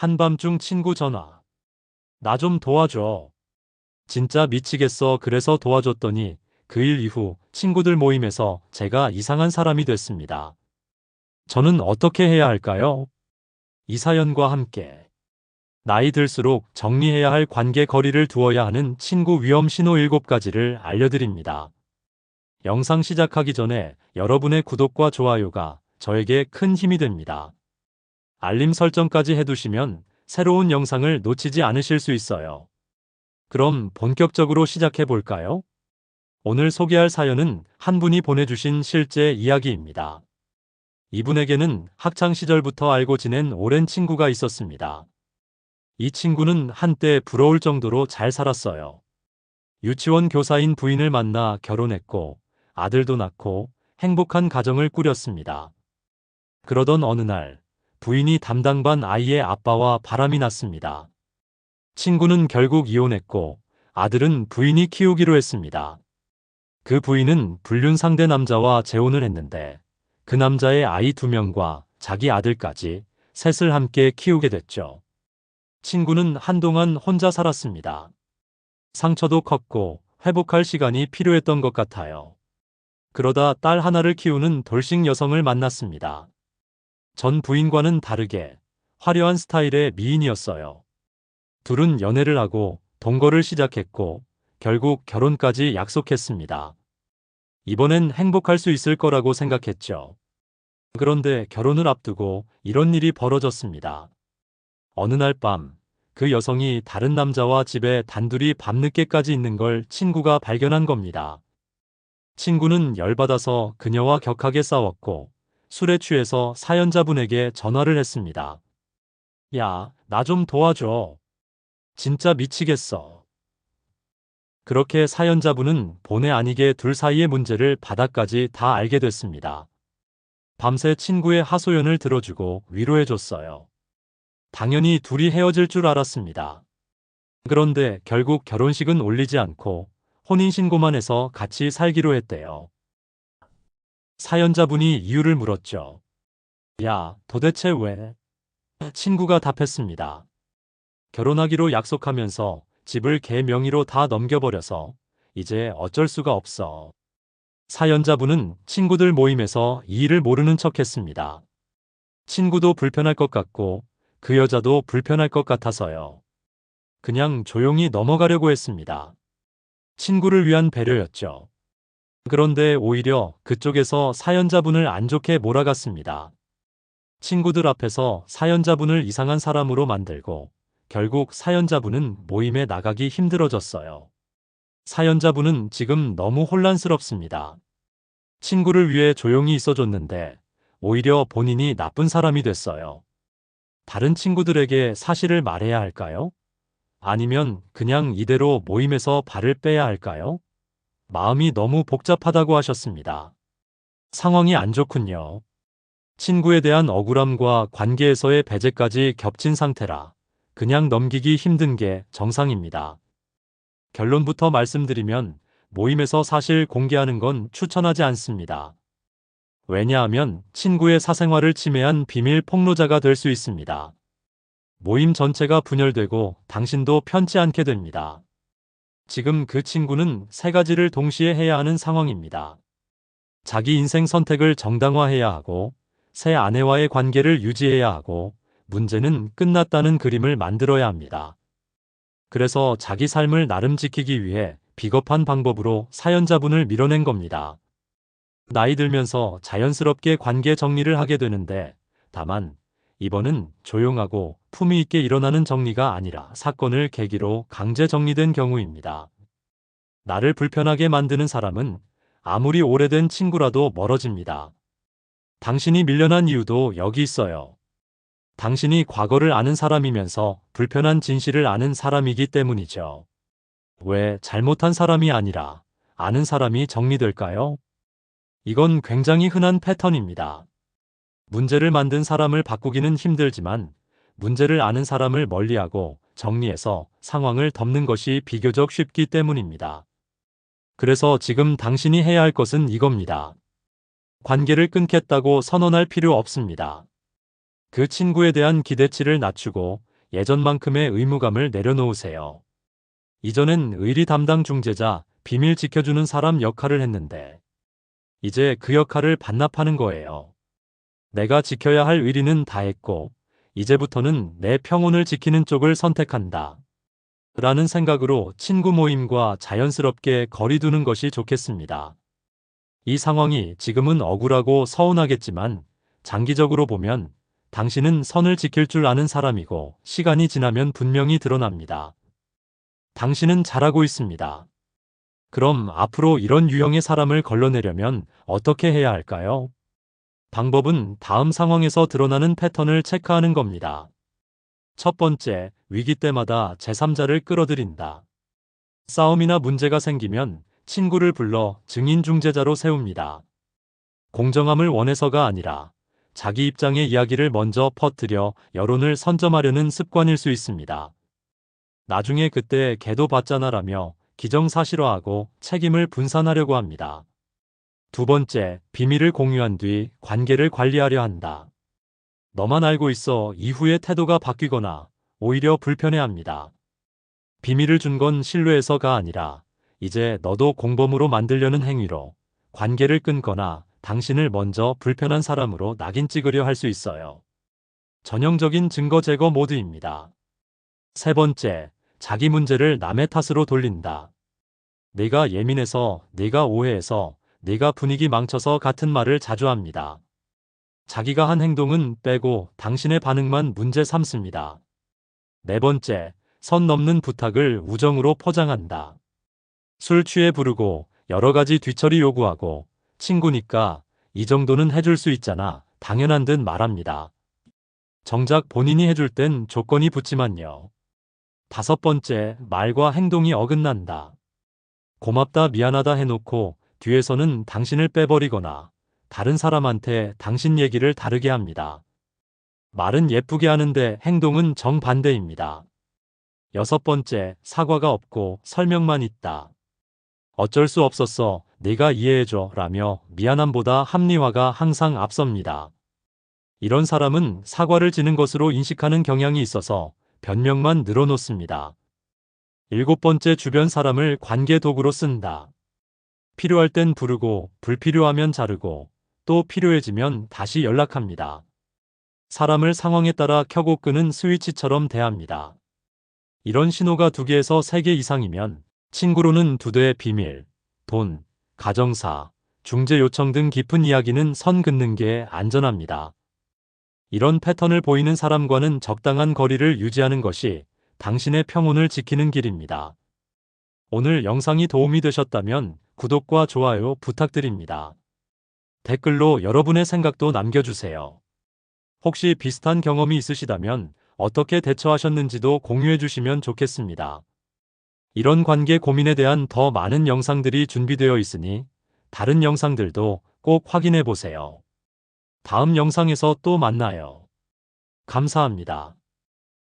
한밤중 친구 전화. 나 좀 도와줘. 진짜 미치겠어. 그래서 도와줬더니 그 일 이후 친구들 모임에서 제가 이상한 사람이 됐습니다. 저는 어떻게 해야 할까요? 이 사연과 함께 나이 들수록 정리해야 할 관계 거리를 두어야 하는 친구 위험 신호 7가지를 알려드립니다. 영상 시작하기 전에 여러분의 구독과 좋아요가 저에게 큰 힘이 됩니다. 알림 설정까지 해두시면 새로운 영상을 놓치지 않으실 수 있어요. 그럼 본격적으로 시작해 볼까요? 오늘 소개할 사연은 한 분이 보내주신 실제 이야기입니다. 이분에게는 학창 시절부터 알고 지낸 오랜 친구가 있었습니다. 이 친구는 한때 부러울 정도로 잘 살았어요. 유치원 교사인 부인을 만나 결혼했고 아들도 낳고 행복한 가정을 꾸렸습니다. 그러던 어느 날 부인이 담당반 아이의 아빠와 바람이 났습니다. 친구는 결국 이혼했고 아들은 부인이 키우기로 했습니다. 그 부인은 불륜 상대 남자와 재혼을 했는데 그 남자의 아이 2명과 자기 아들까지 셋을 함께 키우게 됐죠. 친구는 한동안 혼자 살았습니다. 상처도 컸고 회복할 시간이 필요했던 것 같아요. 그러다 딸 하나를 키우는 돌싱 여성을 만났습니다. 전 부인과는 다르게 화려한 스타일의 미인이었어요. 둘은 연애를 하고 동거를 시작했고 결국 결혼까지 약속했습니다. 이번엔 행복할 수 있을 거라고 생각했죠. 그런데 결혼을 앞두고 이런 일이 벌어졌습니다. 어느 날 밤, 그 여성이 다른 남자와 집에 단둘이 밤늦게까지 있는 걸 친구가 발견한 겁니다. 친구는 열받아서 그녀와 격하게 싸웠고 술에 취해서 사연자분에게 전화를 했습니다. 야, 나 좀 도와줘. 진짜 미치겠어. 그렇게 사연자분은 본의 아니게 둘 사이의 문제를 바닥까지 다 알게 됐습니다. 밤새 친구의 하소연을 들어주고 위로해줬어요. 당연히 둘이 헤어질 줄 알았습니다. 그런데 결국 결혼식은 올리지 않고 혼인신고만 해서 같이 살기로 했대요. 사연자분이 이유를 물었죠. 야, 도대체 왜? 친구가 답했습니다. 결혼하기로 약속하면서 집을 걔 명의로 다 넘겨버려서 이제 어쩔 수가 없어. 사연자분은 친구들 모임에서 이 일을 모르는 척했습니다. 친구도 불편할 것 같고 그 여자도 불편할 것 같아서요. 그냥 조용히 넘어가려고 했습니다. 친구를 위한 배려였죠. 그런데 오히려 그쪽에서 사연자분을 안 좋게 몰아갔습니다. 친구들 앞에서 사연자분을 이상한 사람으로 만들고 결국 사연자분은 모임에 나가기 힘들어졌어요. 사연자분은 지금 너무 혼란스럽습니다. 친구를 위해 조용히 있어줬는데 오히려 본인이 나쁜 사람이 됐어요. 다른 친구들에게 사실을 말해야 할까요? 아니면 그냥 이대로 모임에서 발을 빼야 할까요? 마음이 너무 복잡하다고 하셨습니다. 상황이 안 좋군요. 친구에 대한 억울함과 관계에서의 배제까지 겹친 상태라 그냥 넘기기 힘든 게 정상입니다. 결론부터 말씀드리면 모임에서 사실 공개하는 건 추천하지 않습니다. 왜냐하면 친구의 사생활을 침해한 비밀 폭로자가 될 수 있습니다. 모임 전체가 분열되고 당신도 편치 않게 됩니다. 지금 그 친구는 3가지를 동시에 해야 하는 상황입니다. 자기 인생 선택을 정당화해야 하고, 새 아내와의 관계를 유지해야 하고, 문제는 끝났다는 그림을 만들어야 합니다. 그래서 자기 삶을 나름 지키기 위해 비겁한 방법으로 사연자분을 밀어낸 겁니다. 나이 들면서 자연스럽게 관계 정리를 하게 되는데, 다만 이번은 조용하고 품위 있게 일어나는 정리가 아니라 사건을 계기로 강제 정리된 경우입니다. 나를 불편하게 만드는 사람은 아무리 오래된 친구라도 멀어집니다. 당신이 밀려난 이유도 여기 있어요. 당신이 과거를 아는 사람이면서 불편한 진실을 아는 사람이기 때문이죠. 왜 잘못한 사람이 아니라 아는 사람이 정리될까요? 이건 굉장히 흔한 패턴입니다. 문제를 만든 사람을 바꾸기는 힘들지만 문제를 아는 사람을 멀리하고 정리해서 상황을 덮는 것이 비교적 쉽기 때문입니다. 그래서 지금 당신이 해야 할 것은 이겁니다. 관계를 끊겠다고 선언할 필요 없습니다. 그 친구에 대한 기대치를 낮추고 예전만큼의 의무감을 내려놓으세요. 이전엔 의리 담당 중재자, 비밀 지켜주는 사람 역할을 했는데 이제 그 역할을 반납하는 거예요. 내가 지켜야 할 의리는 다 했고 이제부터는 내 평온을 지키는 쪽을 선택한다. 라는 생각으로 친구 모임과 자연스럽게 거리 두는 것이 좋겠습니다. 이 상황이 지금은 억울하고 서운하겠지만 장기적으로 보면 당신은 선을 지킬 줄 아는 사람이고 시간이 지나면 분명히 드러납니다. 당신은 잘하고 있습니다. 그럼 앞으로 이런 유형의 사람을 걸러내려면 어떻게 해야 할까요? 방법은 다음 상황에서 드러나는 패턴을 체크하는 겁니다. 첫 번째, 위기 때마다 제3자를 끌어들인다. 싸움이나 문제가 생기면 친구를 불러 증인 중재자로 세웁니다. 공정함을 원해서가 아니라 자기 입장의 이야기를 먼저 퍼뜨려 여론을 선점하려는 습관일 수 있습니다. 나중에 그때 걔도 봤잖아라며 기정사실화하고 책임을 분산하려고 합니다. 두 번째, 비밀을 공유한 뒤 관계를 관리하려 한다. 너만 알고 있어 이후에 태도가 바뀌거나 오히려 불편해합니다. 비밀을 준 건 신뢰해서가 아니라 이제 너도 공범으로 만들려는 행위로 관계를 끊거나 당신을 먼저 불편한 사람으로 낙인 찍으려 할 수 있어요. 전형적인 증거 제거 모드입니다. 세 번째, 자기 문제를 남의 탓으로 돌린다. 내가 예민해서, 내가 오해해서, 내가 분위기 망쳐서 같은 말을 자주 합니다. 자기가 한 행동은 빼고 당신의 반응만 문제 삼습니다. 네 번째, 선 넘는 부탁을 우정으로 포장한다. 술 취해 부르고 여러 가지 뒤처리 요구하고 친구니까 이 정도는 해줄 수 있잖아. 당연한 듯 말합니다. 정작 본인이 해줄 땐 조건이 붙지만요. 다섯 번째, 말과 행동이 어긋난다. 고맙다 미안하다 해놓고 뒤에서는 당신을 빼버리거나 다른 사람한테 당신 얘기를 다르게 합니다. 말은 예쁘게 하는데 행동은 정반대입니다. 여섯 번째, 사과가 없고 설명만 있다. 어쩔 수 없었어, 네가 이해해줘 라며 미안함보다 합리화가 항상 앞섭니다. 이런 사람은 사과를 지는 것으로 인식하는 경향이 있어서 변명만 늘어놓습니다. 일곱 번째, 주변 사람을 관계 도구로 쓴다. 필요할 땐 부르고 불필요하면 자르고 또 필요해지면 다시 연락합니다. 사람을 상황에 따라 켜고 끄는 스위치처럼 대합니다. 이런 신호가 2개에서 3개 이상이면 친구로는 2대의 비밀, 돈, 가정사, 중재 요청 등 깊은 이야기는 선 긋는 게 안전합니다. 이런 패턴을 보이는 사람과는 적당한 거리를 유지하는 것이 당신의 평온을 지키는 길입니다. 오늘 영상이 도움이 되셨다면 구독과 좋아요 부탁드립니다. 댓글로 여러분의 생각도 남겨주세요. 혹시 비슷한 경험이 있으시다면 어떻게 대처하셨는지도 공유해 주시면 좋겠습니다. 이런 관계 고민에 대한 더 많은 영상들이 준비되어 있으니 다른 영상들도 꼭 확인해 보세요. 다음 영상에서 또 만나요. 감사합니다.